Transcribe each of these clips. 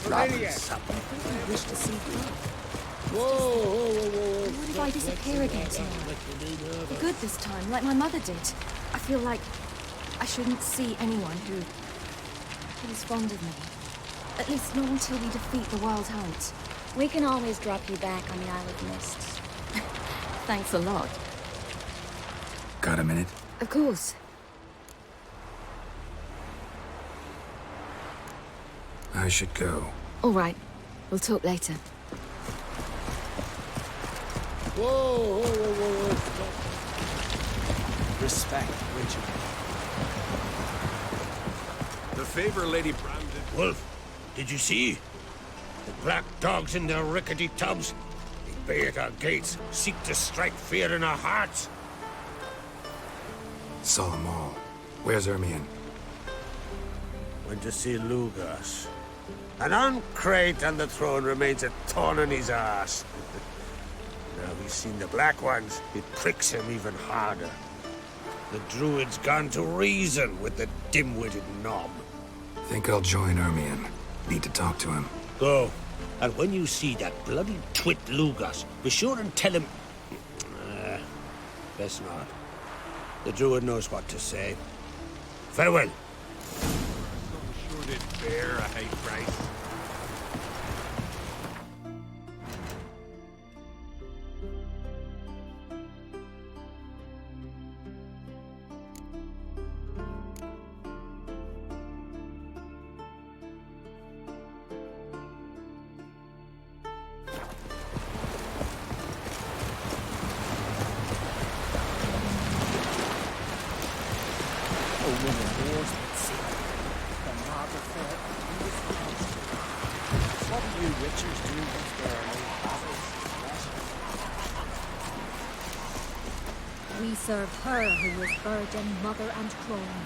Maniac! I wish to see her. Whoa! What if I disappear again tomorrow? For good this time, like my mother did. I feel like I shouldn't see anyone who is fond of me. At least not until we defeat the Wild Hunt. We can always drop you back on the Isle of Mists. Thanks a lot. Got a minute? Of course. I should go. All right. We'll talk later. Whoa! Respect, Richard. The favor Lady Brandon... Wolf, did you see? The black dogs in their rickety tubs. They bay at our gates, seek to strike fear in our hearts. Saw them all. Where's Ermion? Went to see Lugas. And on Crate on the throne remains a thorn in his ass. Now he's seen the Black Ones, it pricks him even harder. The Druid's gone to reason with the dim-witted knob. Think I'll join Ermion. Need to talk to him. Go. And when you see that bloody twit Lugas, be sure and tell him... best not. The Druid knows what to say. Farewell. So sure did bear a high price. What do you witchers do with their old battles? We serve her who is virgin, mother, and crone.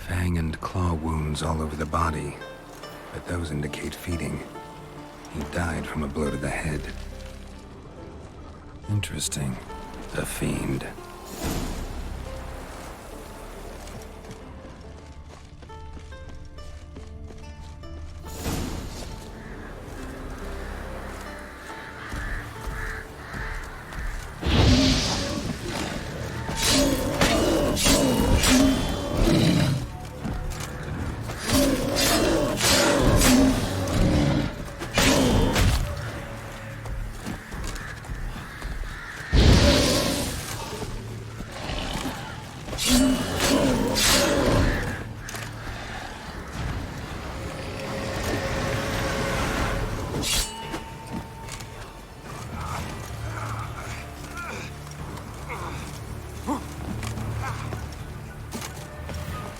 Fang and claw wounds all over the body, but those indicate feeding. He died from a blow to the head. Interesting. A fiend.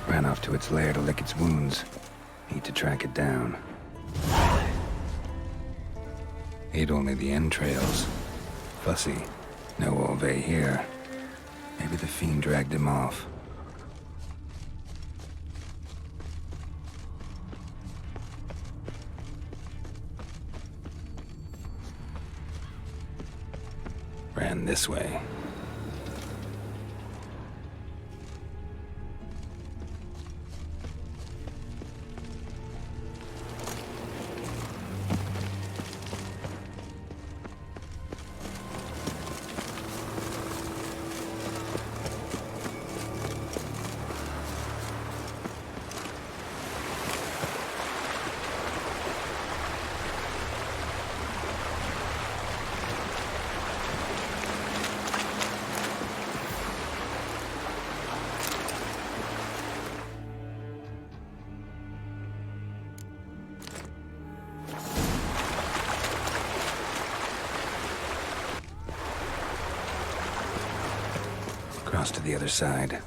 Ran off to its lair to lick its wounds. Need to track it down. Ate only the entrails. Fussy. No Olve here. Maybe the fiend dragged him off. this way. Cross to the other side.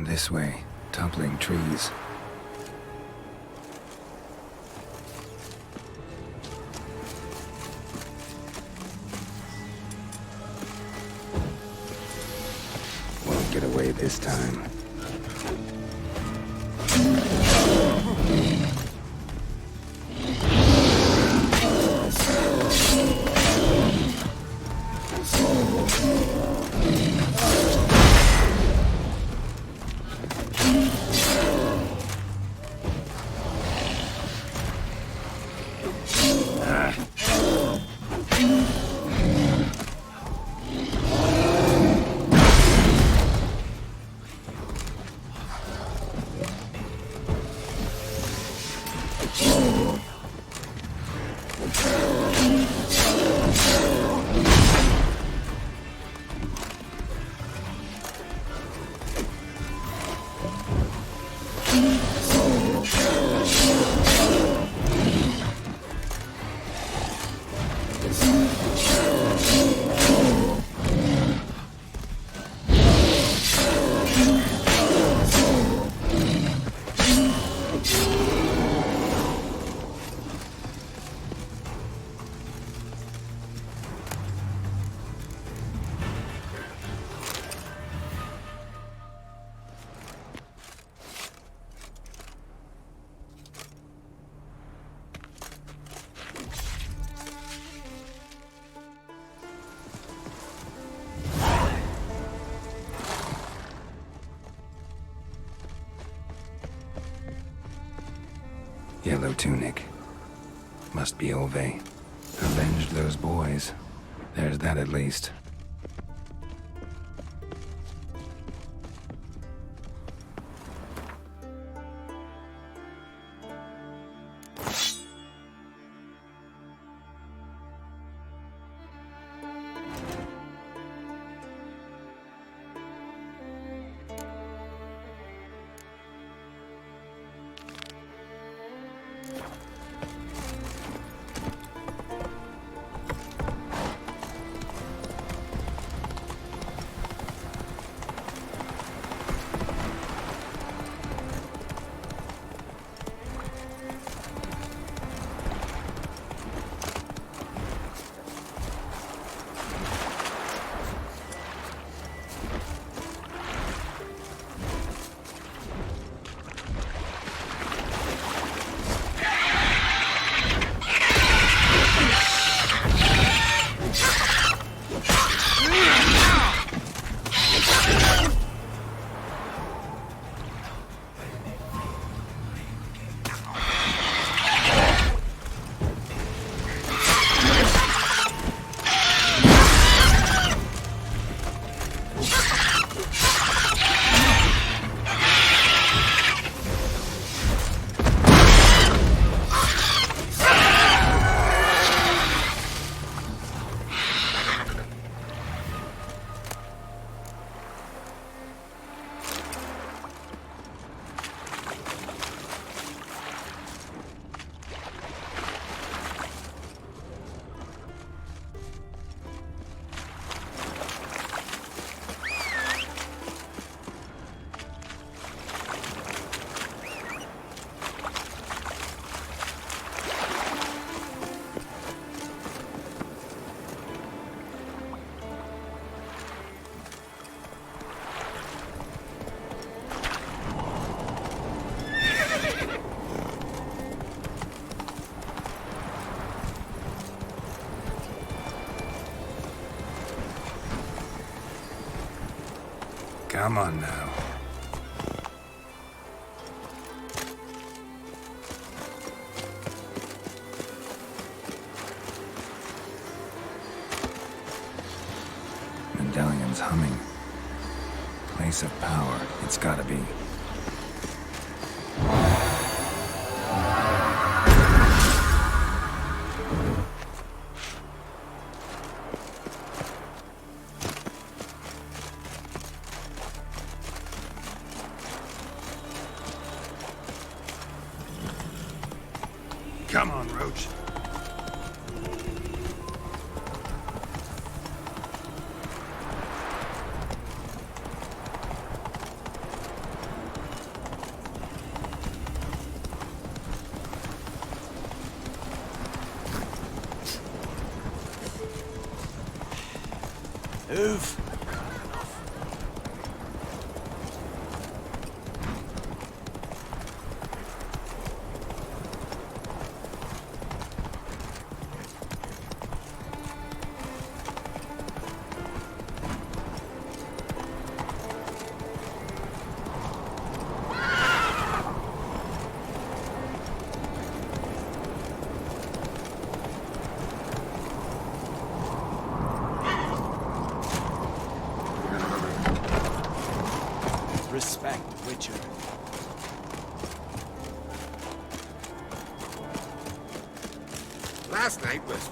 This way, toppling trees. Won't get away this time. Yellow tunic. Must be Olve. Avenged those boys. There's that at least. Come on now. Medallion's humming. Place of power, it's gotta be. Come on, Roach. Move. Respect, Witcher. Last night was...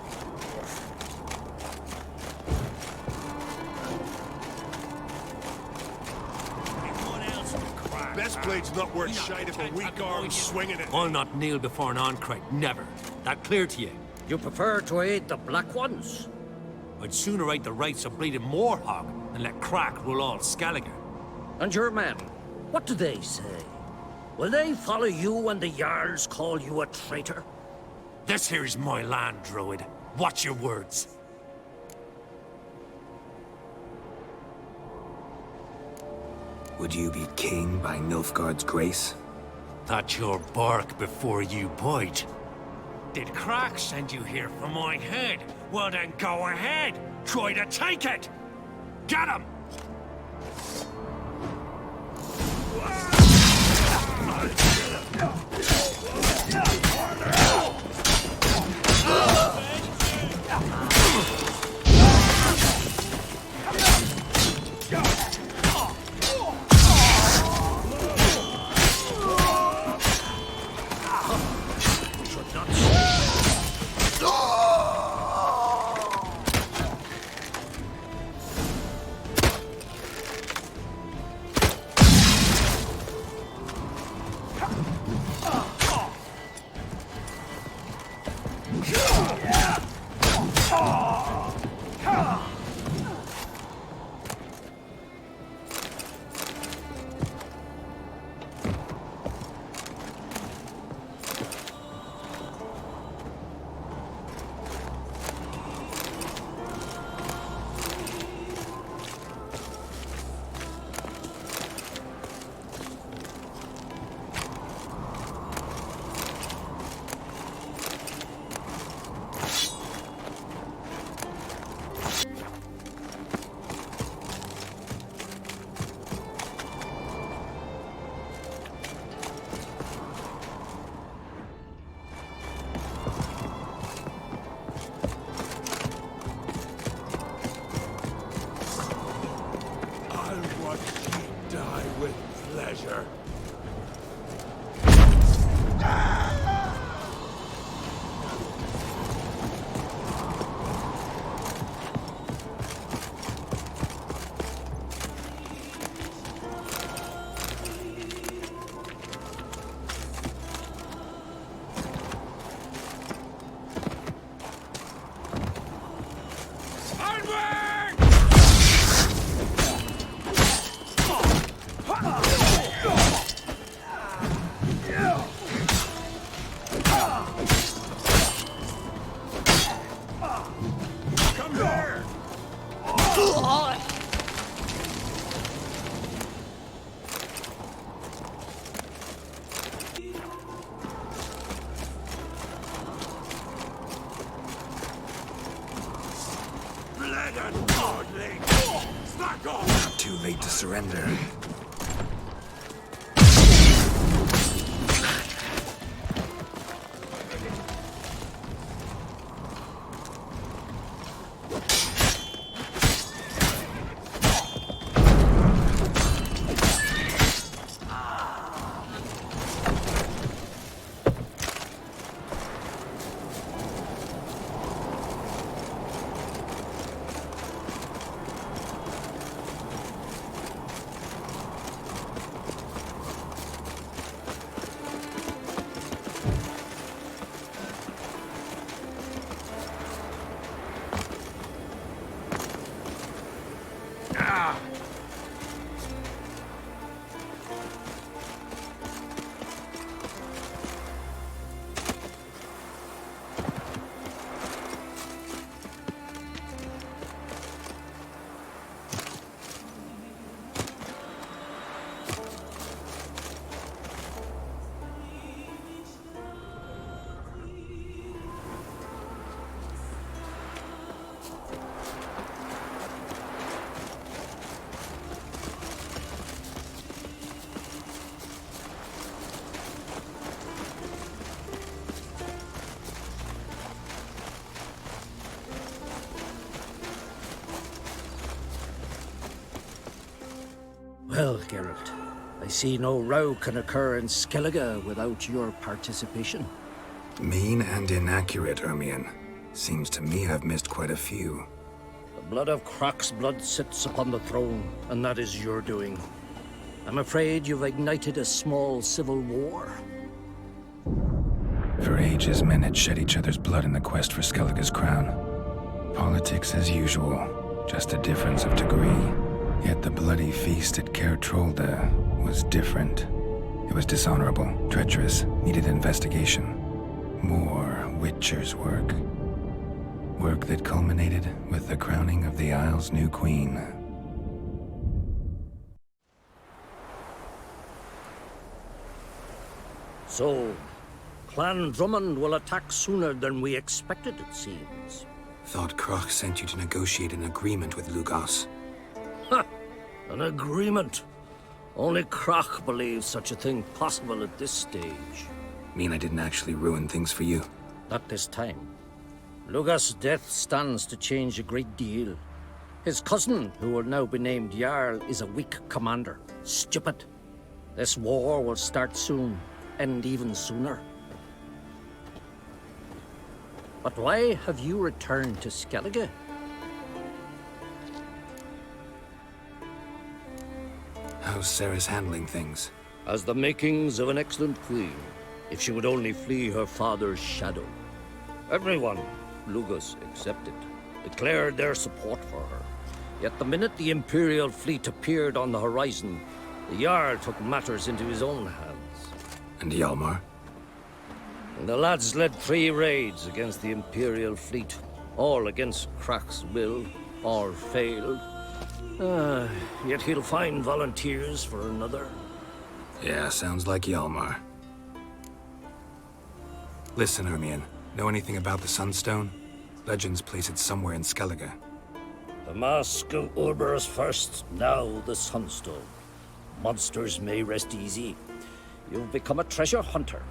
Best blade's not worth shite if a weak arm's swinging it. I'll not kneel before an Ancrate, never. That clear to you? You prefer to aid the Black Ones? I'd sooner aid the rights of bleeding Morhog than let Crack rule all Skelliger. And your men, what do they say? Will they follow you when the Jarls call you a traitor? This here's my land, Druid. Watch your words. Would you be king by Nilfgaard's grace? That's your bark before you bite. Did Crack send you here for my head? Well then go ahead. Try to take it. Get him! With pleasure. Too late to surrender. Well, Geralt, I see no row can occur in Skellige without your participation. Mean and inaccurate, Ermion. Seems to me I've missed quite a few. The blood of Croc's blood sits upon the throne, and that is your doing. I'm afraid you've ignited a small civil war. For ages, men had shed each other's blood in the quest for Skellige's crown. Politics as usual, just a difference of degree. Yet the bloody feast at Caer Trolda was different. It was dishonorable, treacherous, needed investigation. More Witcher's work. Work that culminated with the crowning of the Isle's new queen. So, Clan Drummond will attack sooner than we expected, it seems. Thought Croc sent you to negotiate an agreement with Lugos. Ha! An agreement. Only Croc believes such a thing possible at this stage. Mean I didn't actually ruin things for you? Not this time. Lugos' death stands to change a great deal. His cousin, who will now be named Jarl, is a weak commander. Stupid. This war will start soon, end even sooner. But why have you returned to Skellige? How's Cerys handling things? As the makings of an excellent queen, if she would only flee her father's shadow. Everyone, Lugos excepted, declared their support for her. Yet the minute the Imperial fleet appeared on the horizon, the Jarl took matters into his own hands. And Hjalmar? The lads led 3 raids against the Imperial fleet, all against Croc's will, all failed. Yet he'll find volunteers for another. Yeah, sounds like Hjalmar. Listen, Ermion, know anything about the Sunstone? Legends place it somewhere in Skellige. The Mask of Urberus first, now the Sunstone. Monsters may rest easy. You've become a treasure hunter.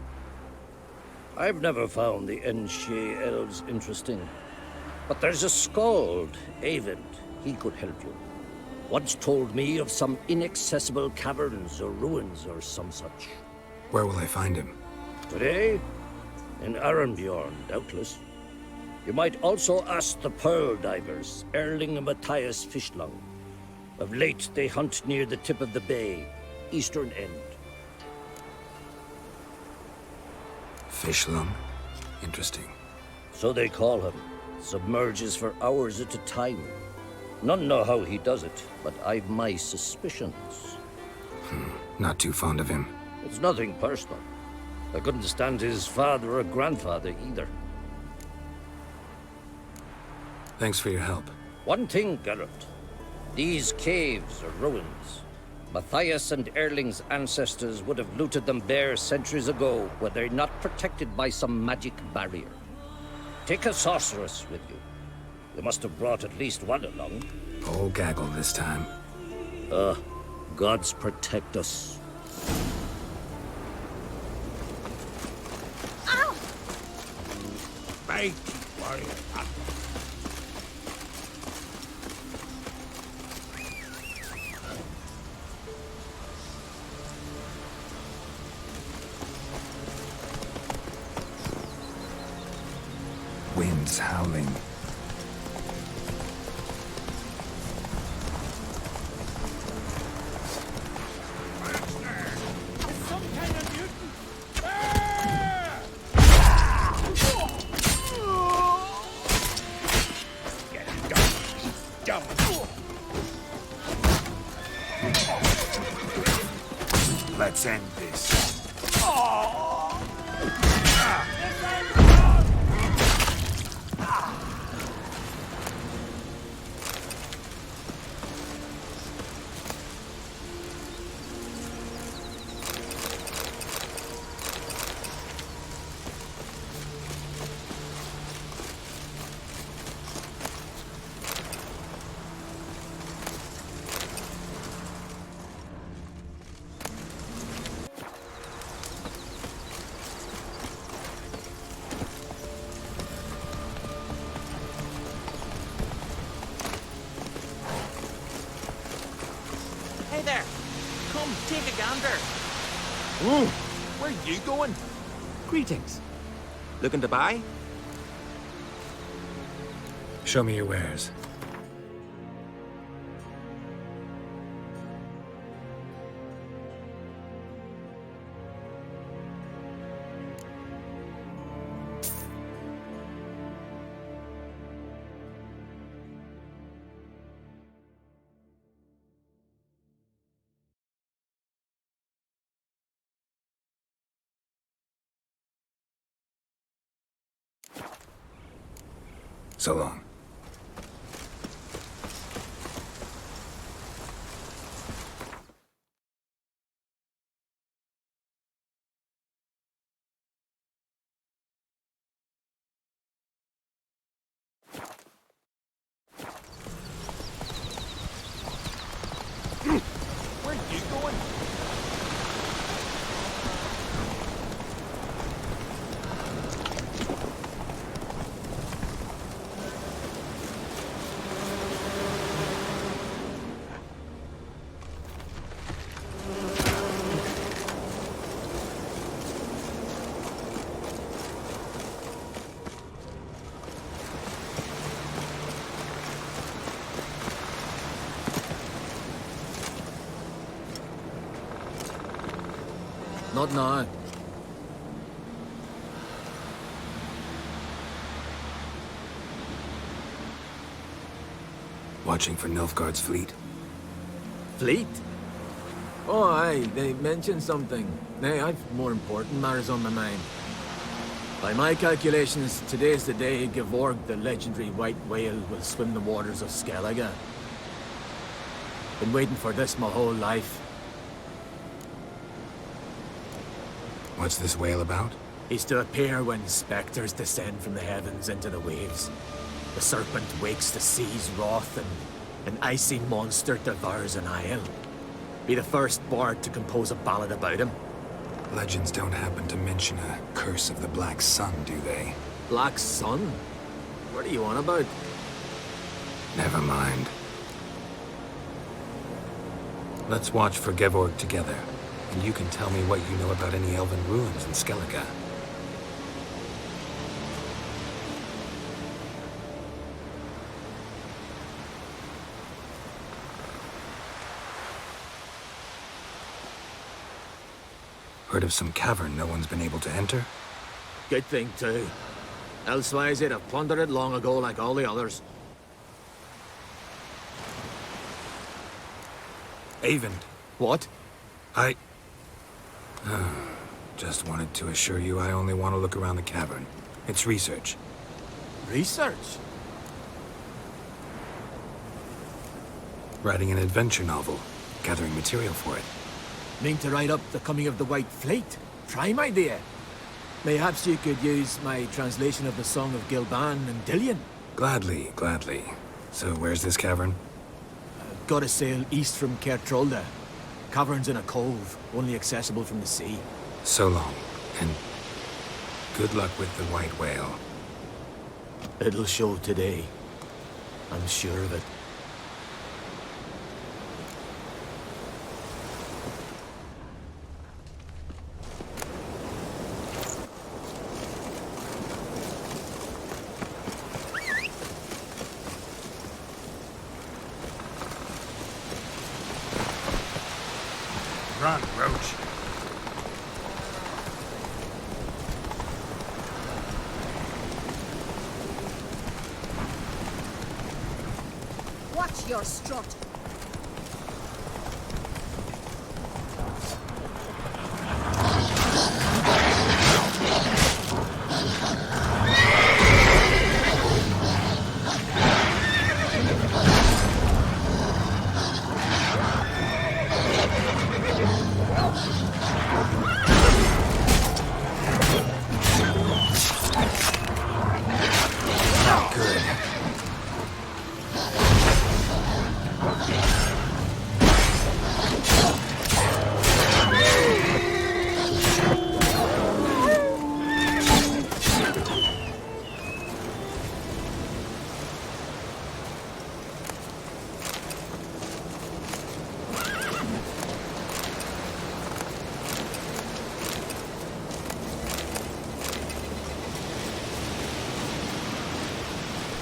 I've never found the Enshe elves interesting. But there's a Skald, Eyvind. He could help you. Once told me of some inaccessible caverns or ruins or some such. Where will I find him? Today? In Arenbjorn, doubtless. You might also ask the Pearl Divers, Erling and Matthias Fishlung. Of late, they hunt near the tip of the bay, eastern end. Fishlung? Interesting. So they call him. Submerges for hours at a time. None know how he does it, but I've my suspicions. Not too fond of him. It's nothing personal. I couldn't stand his father or grandfather either. Thanks for your help. One thing, Geralt. These caves are ruins. Matthias and Erling's ancestors would have looted them bare centuries ago were they not protected by some magic barrier. Take a sorceress with you. You must have brought at least one along. Whole gaggle this time. Gods protect us. Mighty warrior. Winds howling. Some kind of mutant! Let's end this. Hey there! Come, take a gander! Ooh, where are you going? Greetings. Looking to buy? Show me your wares. So long. Where are you going? Not now. Watching for Nilfgaard's fleet. Fleet? Oh, aye, they mentioned something. Nay, I've more important matters on my mind. By my calculations, today's the day Gevorg, the legendary white whale, will swim the waters of Skellige. Been waiting for this my whole life. What's this whale about? He's to appear when specters descend from the heavens into the waves. The serpent wakes the sea's wrath, and an icy monster devours an isle. Be the first bard to compose a ballad about him. Legends don't happen to mention a curse of the Black Sun, do they? Black Sun? What are you on about? Never mind. Let's watch for Gevorg together, and you can tell me what you know about any elven ruins in Skellige. Heard of some cavern no one's been able to enter? Good thing, too. Elsewise, they'd have plundered it long ago like all the others. Avon. What? I... just wanted to assure you I only want to look around the cavern. It's research. Research? Writing an adventure novel. Gathering material for it. Mean to write up the coming of the White Fleet? Prime idea. Mayhaps you could use my translation of the Song of Gilban and Dillion. Gladly, gladly. So where's this cavern? gotta sail east from Kertrolda. Cavern's in a cove, only accessible from the sea. So long, and good luck with the white whale. It'll show today. I'm sure of it. Run, Roach. Watch your strut.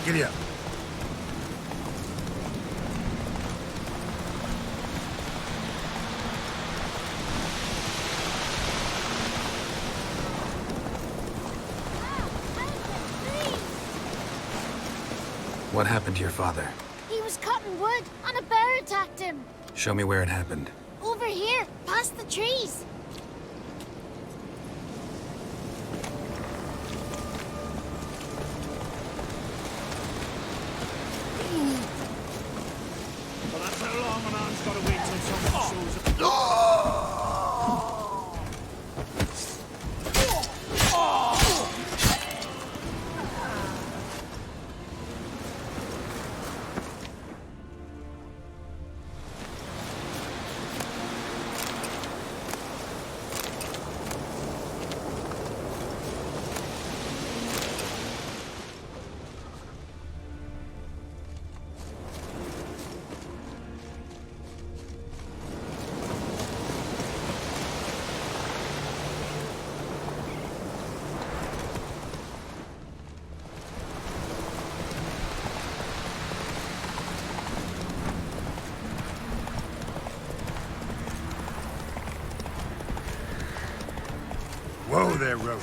Giddy up. What happened to your father? He was cutting wood, and a bear attacked him. Show me where it happened. Over here, past the trees. Well, that's how long an arm's got to wait till someone shows up. Whoa there, Roach.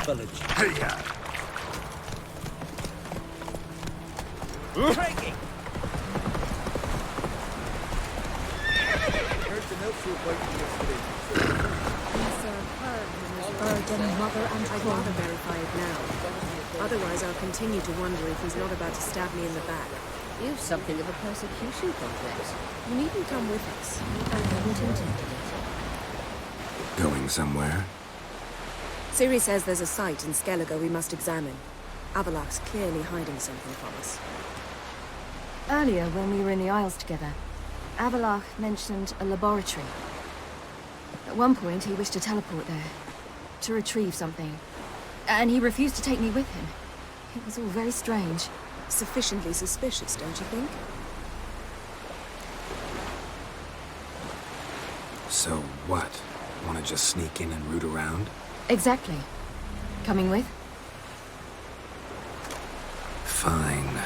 Village. Hey-ya! Craigie! These are her who is virgin mother and I'd clone. rather verify it now. Otherwise, I'll continue to wonder if he's not about to stab me in the back. You've something of a persecution complex. You needn't come with us. I hadn't intended it. Going somewhere? Ciri says there's a site in Skellige we must examine. Avalok's clearly hiding something from us. Earlier, when we were in the Isles together, Avalok mentioned a laboratory. At one point, he wished to teleport there, to retrieve something. And he refused to take me with him. It was all very strange. Sufficiently suspicious, don't you think? So what? Want to just sneak in and root around? Exactly. Coming with? Fine.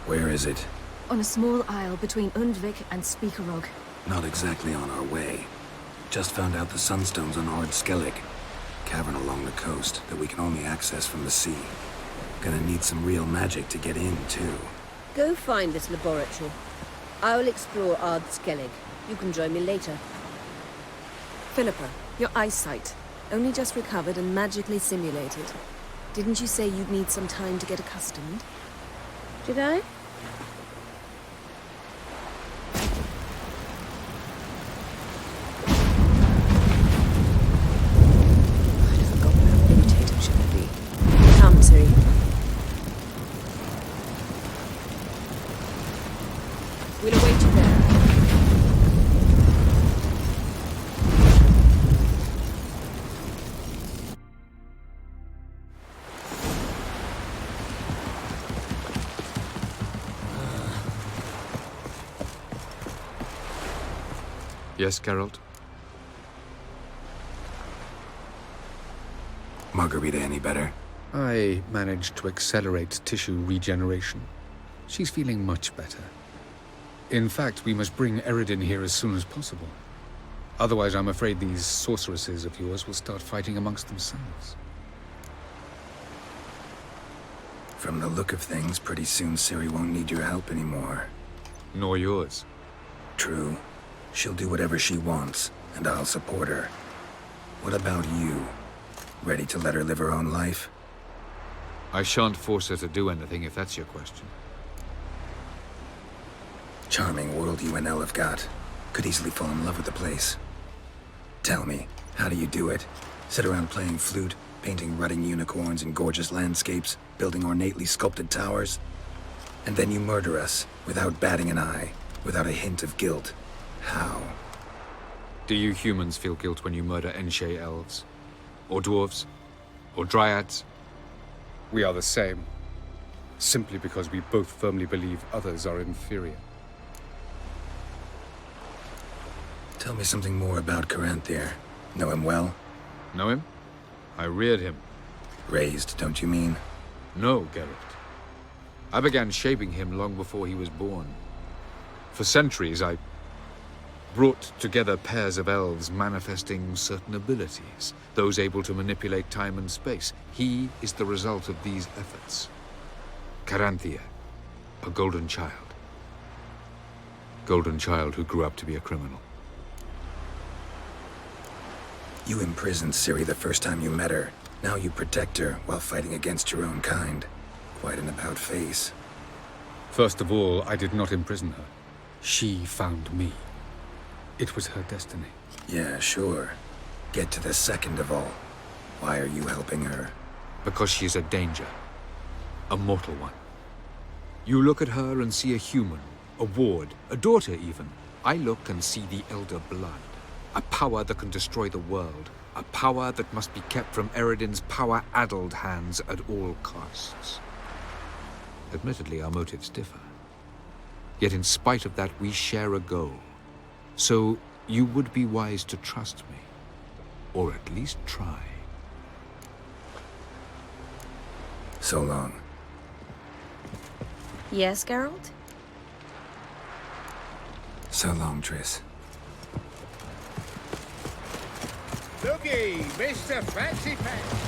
Where is it? On a small isle between Undvik and Speakerog. Not exactly on our way. Just found out the sunstones on Ord Skellig. Cavern along the coast that we can only access from the sea. Gonna need some real magic to get in, too. Go find this laboratory. I'll explore Ard Skellig. You can join me later. Philippa, your eyesight. Only just recovered and magically simulated. Didn't you say you'd need some time to get accustomed? Did I? I'd forgotten how irritating she could be. Come, Ciri. We'll await you there. Yes, Geralt? Margarita any better? I managed to accelerate tissue regeneration. She's feeling much better. In fact, we must bring Eredin here as soon as possible. Otherwise, I'm afraid these sorceresses of yours will start fighting amongst themselves. From the look of things, pretty soon Ciri won't need your help anymore. Nor yours. True. She'll do whatever she wants, and I'll support her. What about you? Ready to let her live her own life? I shan't force her to do anything, if that's your question. Charming world you and Elle have got. Could easily fall in love with the place. Tell me, how do you do it? Sit around playing flute, painting rutting unicorns in gorgeous landscapes, building ornately sculpted towers? And then you murder us, without batting an eye, without a hint of guilt. How? Do you humans feel guilt when you murder Enshe elves? Or dwarves? Or dryads? We are the same. Simply because we both firmly believe others are inferior. Tell me something more about Caranthir. Know him well? Know him? I reared him. Raised, don't you mean? No, Geralt. I began shaping him long before he was born. For centuries, I brought together pairs of elves manifesting certain abilities, those able to manipulate time and space. He is the result of these efforts. Caranthir, a golden child. Golden child who grew up to be a criminal. You imprisoned Ciri the first time you met her. Now you protect her while fighting against your own kind. Quite an about-face. First of all, I did not imprison her. She found me. It was her destiny. Yeah, sure. Get to the second of all. Why are you helping her? Because she is a danger. A mortal one. You look at her and see a human, a ward, a daughter even. I look and see the Elder Blood. A power that can destroy the world. A power that must be kept from Eredin's power-addled hands at all costs. Admittedly, our motives differ. Yet in spite of that, we share a goal. So, you would be wise to trust me. Or at least try. So long. Yes, Geralt? So long, Triss. Looky, Mr. Fancy Pants.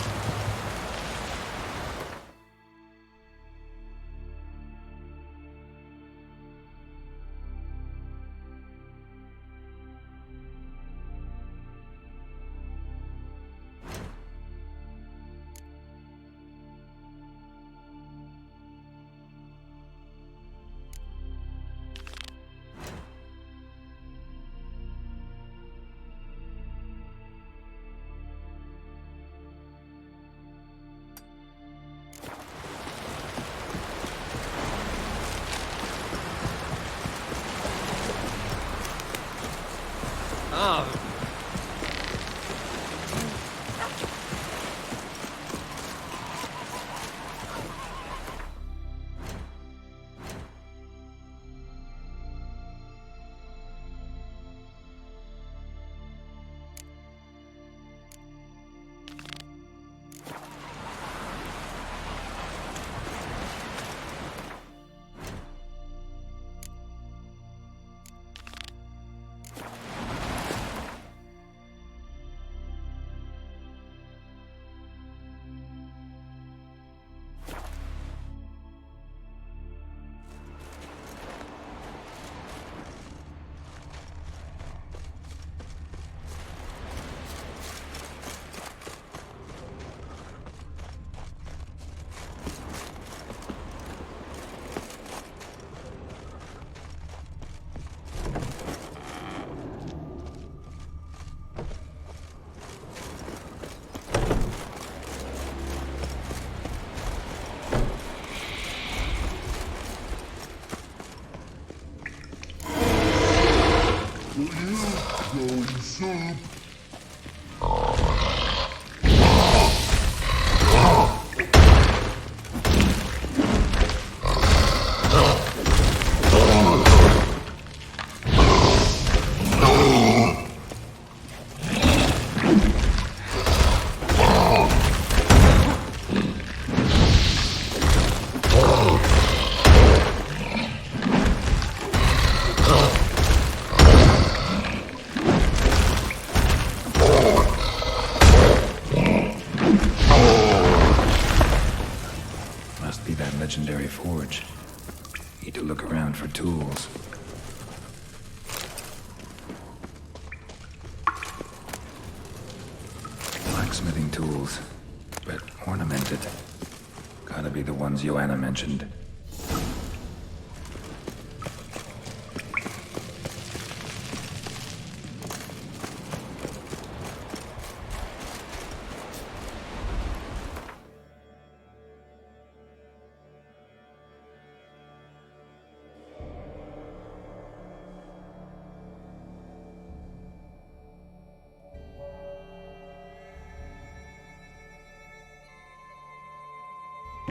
Legendary forge. Need to look around for tools. Blacksmithing tools, but ornamented. Gotta be the ones Joanna mentioned.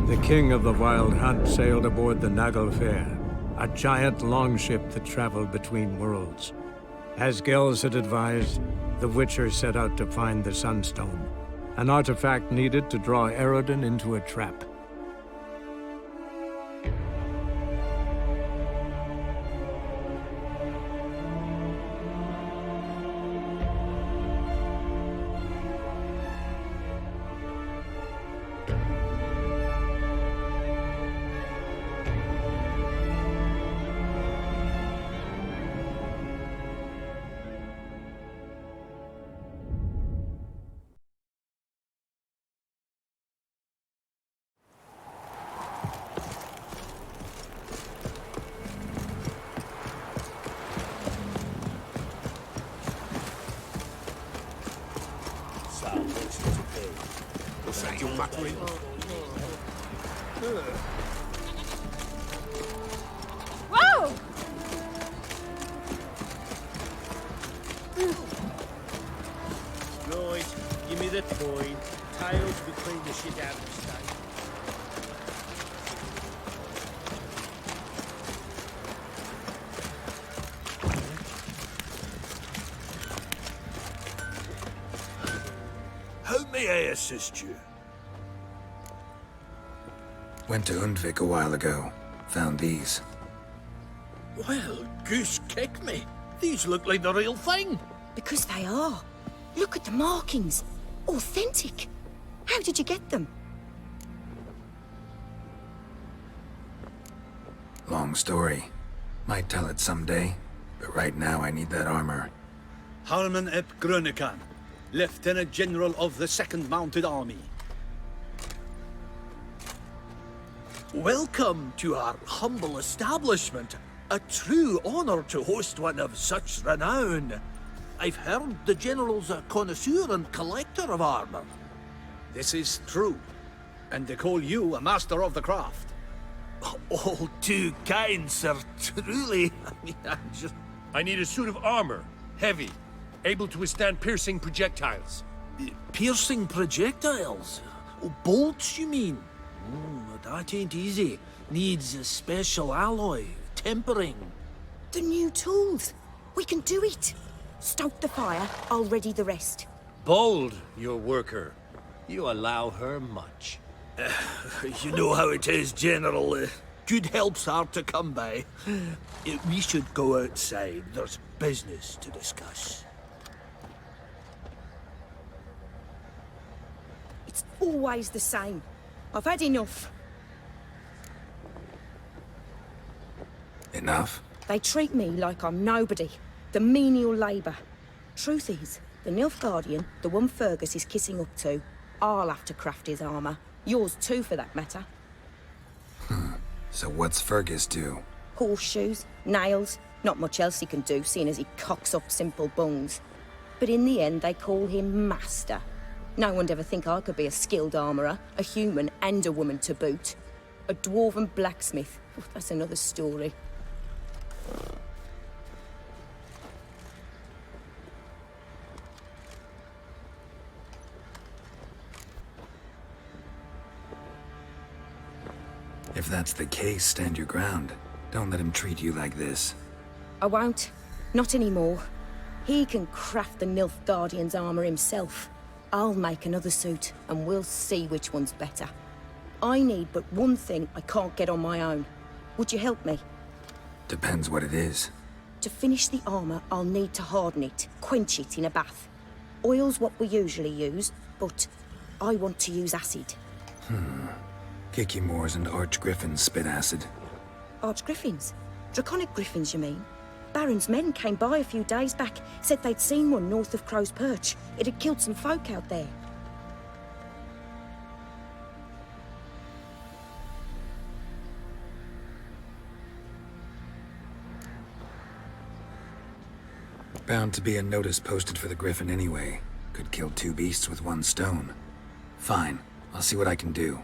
The king of the Wild Hunt sailed aboard the Naglfar, a giant longship that traveled between worlds. As Gels had advised, the Witcher set out to find the Sunstone, an artifact needed to draw Eredin into a trap. What's that you're muttering? Whoa! Right, give me the coin. Tails will clean the shit out of the state. How may I assist you? Went to Undvik a while ago. Found these. Well, goose kick me. These look like the real thing. Because they are. Look at the markings. Authentic. How did you get them? Long story. Might tell it someday, but right now I need that armor. Harman ep Grönekan, Lieutenant General of the 2nd Mounted Army. Welcome to our humble establishment. A true honor to host one of such renown. I've heard the General's a connoisseur and collector of armor. This is true, and they call you a master of the craft. All too kind, sir, truly. I need a suit of armor. Heavy. able to withstand piercing projectiles. Piercing projectiles? Oh, bolts, you mean? That ain't easy. Needs a special alloy, tempering. The new tools. We can do it. Stoke the fire, I'll ready the rest. Bold, your worker. You allow her much. You know how it is, General. Good help's hard to come by. We should go outside. There's business to discuss. It's always the same. I've had enough. Enough? They treat me like I'm nobody. The menial labour. Truth is, the Nilfgaardian, the one Fergus is kissing up to, I'll have to craft his armour. Yours too, for that matter. So what's Fergus do? Horseshoes, nails, not much else he can do, seeing as he cocks up simple bungs. But in the end, they call him Master. No one'd ever think I could be a skilled armourer, a human and a woman to boot. A dwarven blacksmith, that's another story. If that's the case, stand your ground. Don't let him treat you like this. I won't. Not anymore. He can craft the Nilfgaardian's armour himself. I'll make another suit, and we'll see which one's better. I need but one thing I can't get on my own. Would you help me? Depends what it is. To finish the armour, I'll need to harden it, quench it in a bath. Oil's what we usually use, but I want to use acid. Kicky Moors and Archgriffins spit acid. Archgriffins? Draconic griffins, you mean? Baron's men came by a few days back, said they'd seen one north of Crow's Perch. It had killed some folk out there. Bound to be a notice posted for the Griffin anyway. Could kill two beasts with one stone. Fine, I'll see what I can do.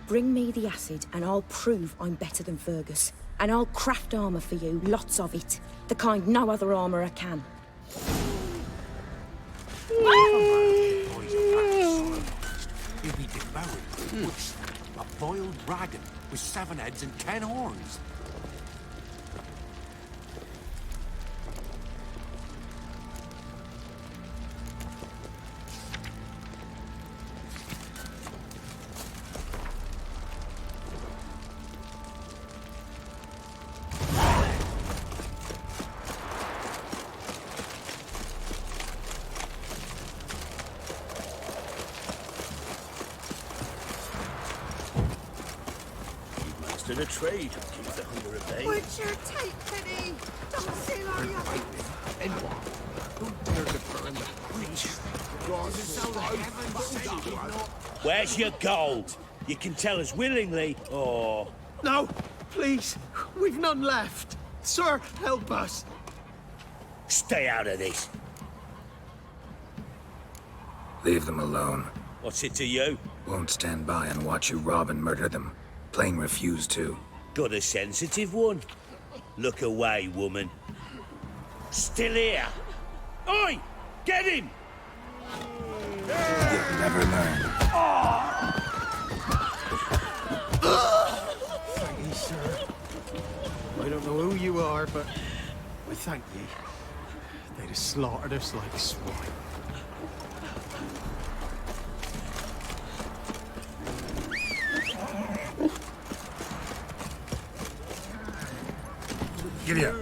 Bring me the acid and I'll prove I'm better than Fergus. And I'll craft armour for you, lots of it. The kind no other armourer can. He'll be devoured. A boiled dragon with 7 heads and 10 horns. The trade who keeps the hunger at bay. What's your take, Penny? Don't seal all your Anyone who dares to burn the breach. Where's your gold? You can tell us willingly, or... No, please. We've none left. Sir, help us. Stay out of this. Leave them alone. What's it to you? Won't stand by and watch you rob and murder them. Plain refuse to. Got a sensitive one? Look away, woman. Still here. Oi! Get him! You'll never learn. Thank you, sir. I don't know who you are, but I thank ye. They'd have slaughtered us like swine. Giddy up.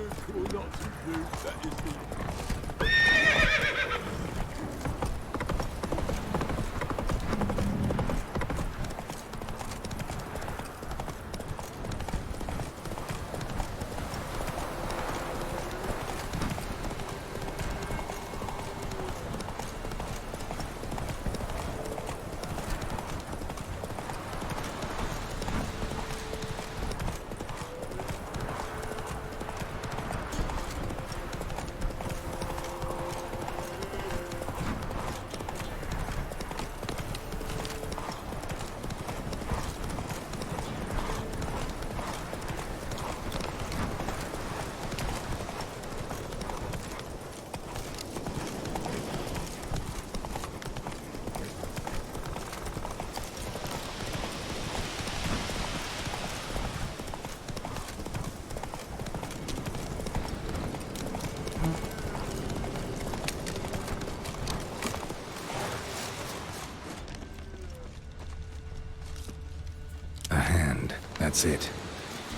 That's it.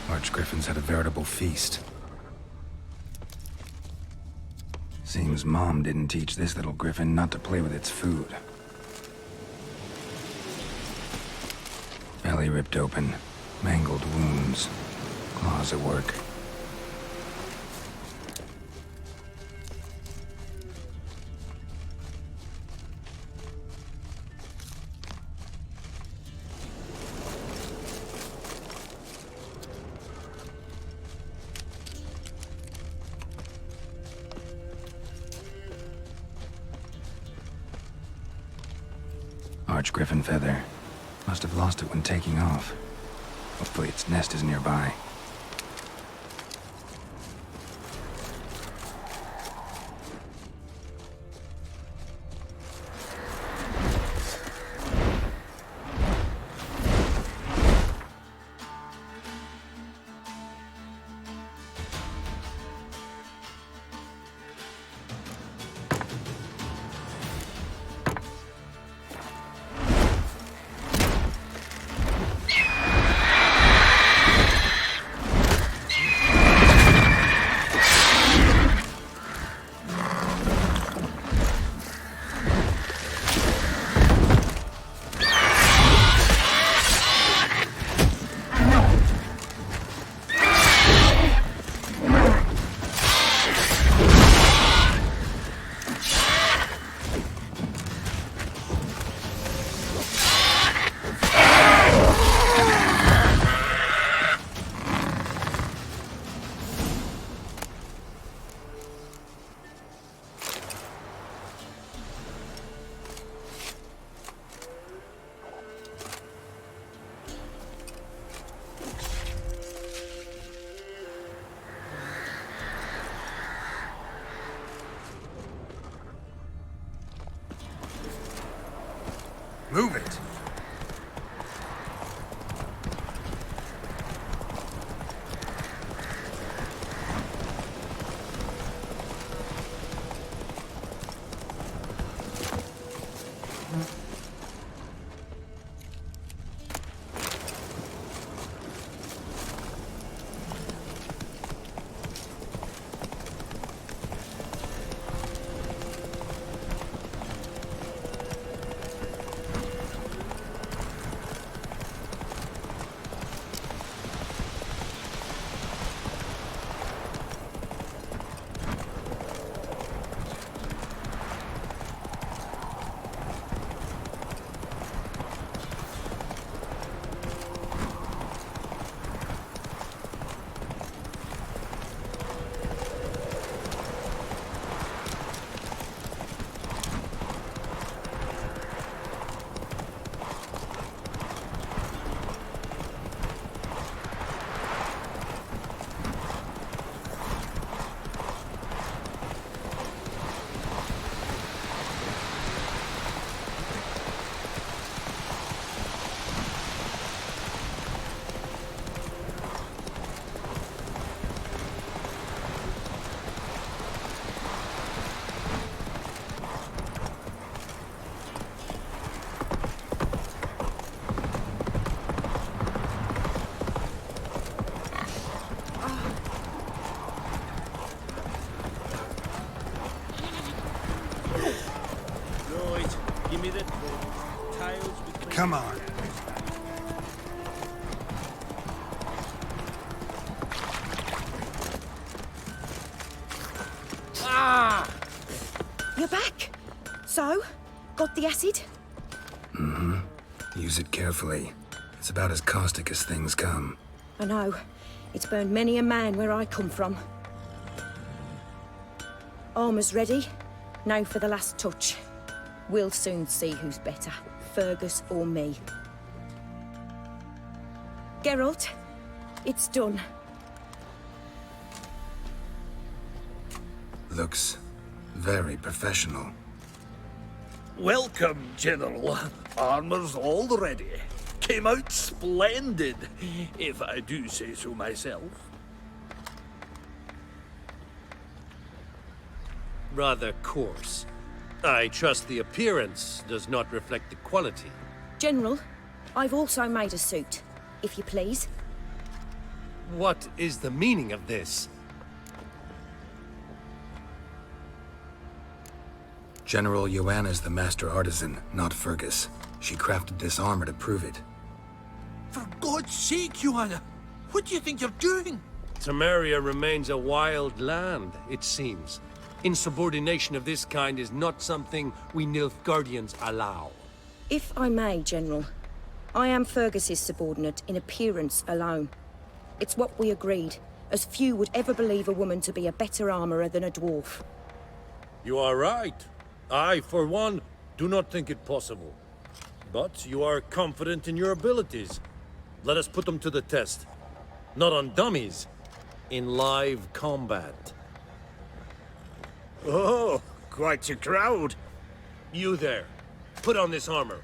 Archgriffins had a veritable feast. Seems Mom didn't teach this little griffin not to play with its food. Belly ripped open, mangled wounds, claws at work. Archgriffin feather. Must have lost it when taking off. Hopefully its nest is nearby. Move it! Come on. Ah! You're back. So, got the acid? Mm-hmm. Use it carefully. It's about as caustic as things come. I know. It's burned many a man where I come from. Armor's ready. Now for the last touch. We'll soon see who's better, Fergus or me. Geralt, it's done. Looks very professional. Welcome, General. Armor's all ready. Came out splendid, if I do say so myself. Rather coarse. I trust the appearance does not reflect the quality. General, I've also made a suit, if you please. What is the meaning of this? General Joanna's the master artisan, not Fergus. She crafted this armor to prove it. For God's sake, Joanna! What do you think you're doing? Temeria remains a wild land, it seems. Insubordination of this kind is not something we Nilfgaardians allow. If I may, General, I am Fergus's subordinate in appearance alone. It's what we agreed, as few would ever believe a woman to be a better armorer than a dwarf. You are right. I, for one, do not think it possible. But you are confident in your abilities. Let us put them to the test. Not on dummies, in live combat. Oh, quite a crowd. You there, put on this armor.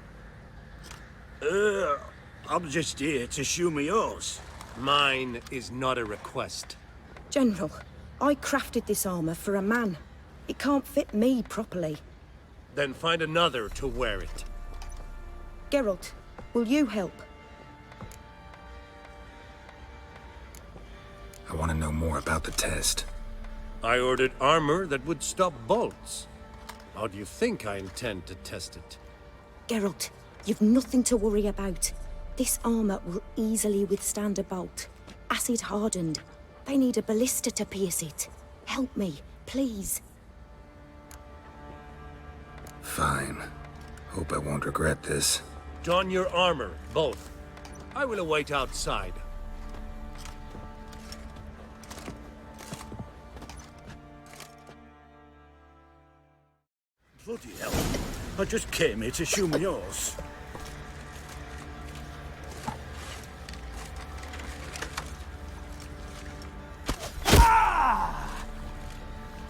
I'm just here to show me yours. Mine is not a request. General, I crafted this armor for a man. It can't fit me properly. Then find another to wear it. Geralt, will you help? I want to know more about the test. I ordered armor that would stop bolts. How do you think I intend to test it? Geralt, you've nothing to worry about. This armor will easily withstand a bolt. Acid hardened. They need a ballista to pierce it. Help me, please. Fine. Hope I won't regret this. Don your armor, both. I will await outside. Bloody hell. I just came here to show me yours.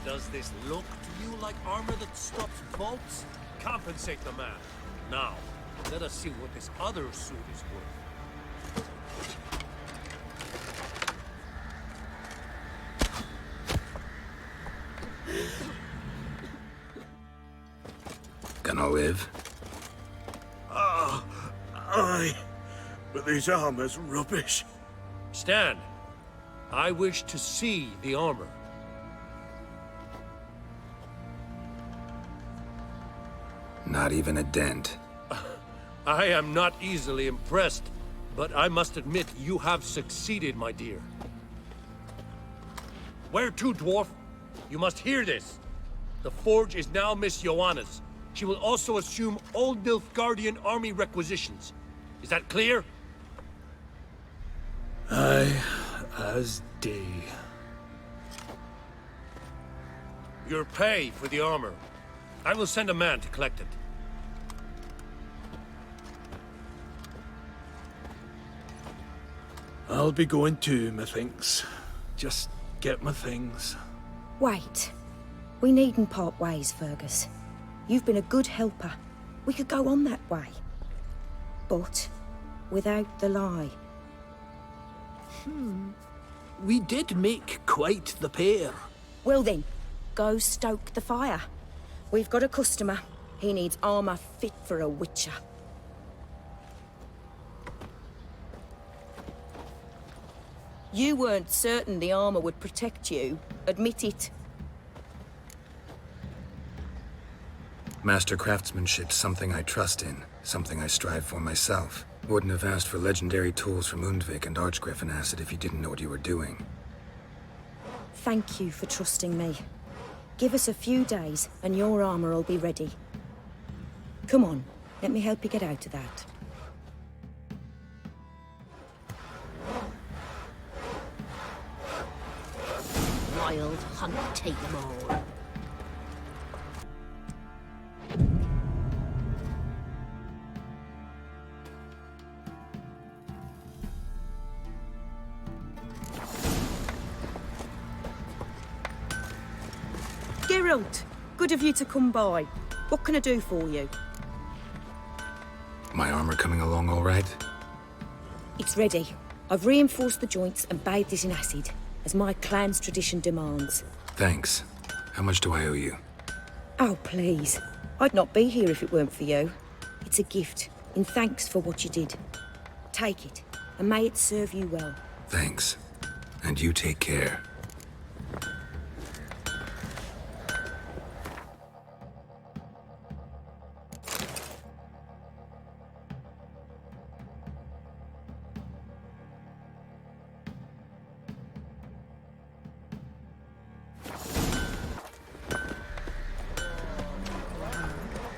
Does this look to you like armor that stops bolts? Compensate the man. Now, let us see what this other suit is worth. Gonna live? Aye. But this armor's rubbish. Stand. I wish to see the armor. Not even a dent. I am not easily impressed, but I must admit you have succeeded, my dear. Where to, dwarf? You must hear this. The forge is now Miss Joanna's. She will also assume all Nilfgaardian army requisitions. Is that clear? Aye, as day. Your pay for the armor. I will send a man to collect it. I'll be going too, methinks. Just get my things. Wait. We needn't part ways, Fergus. You've been a good helper. We could go on that way. But without the lie. We did make quite the pair. Well then, go stoke the fire. We've got a customer. He needs armor fit for a witcher. You weren't certain the armor would protect you. Admit it. Master craftsmanship's something I trust in, something I strive for myself. Wouldn't have asked for legendary tools from Undvik and Archgriffin Acid if you didn't know what you were doing. Thank you for trusting me. Give us a few days and your armor will be ready. Come on, let me help you get out of that. Wild hunt, take them all. Geralt, good of you to come by. What can I do for you? My armor coming along all right? It's ready. I've reinforced the joints and bathed it in acid, as my clan's tradition demands. Thanks. How much do I owe you? Oh, please. I'd not be here if it weren't for you. It's a gift, in thanks for what you did. Take it, and may it serve you well. Thanks. And you take care.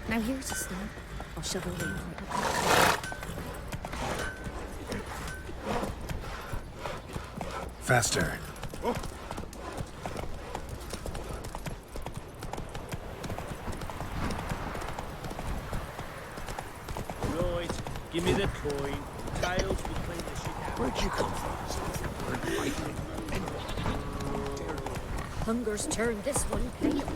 Now here's a stone. I'll shovel it in. Faster. Right, give me the coin. Tails will clean the shit out. Where'd you come from? Hunger's turned this one pale.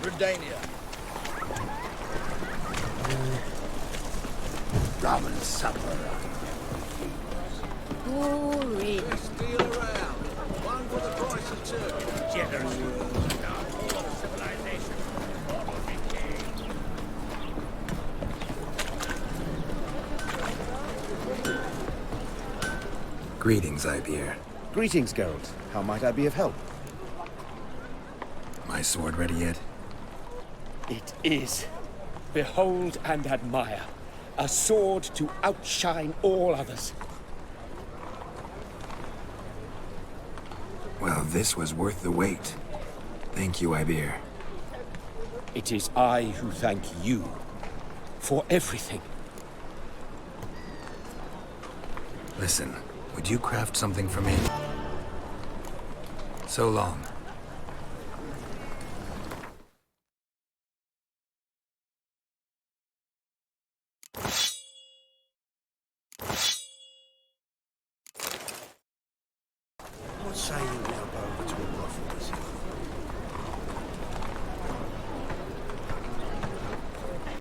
Redania. Ramen supper. Boring. Steal around. One for the price of two. Generous. All of civilization. Greetings, Ibeer. Greetings, Geralt. How might I be of help? My sword ready yet? It is. Behold and admire. A sword to outshine all others. Well, this was worth the wait. Thank you, Ibeer. It is I who thank you for everything. Listen, would you craft something for me? So long. What say you now, over to a brothel this evening?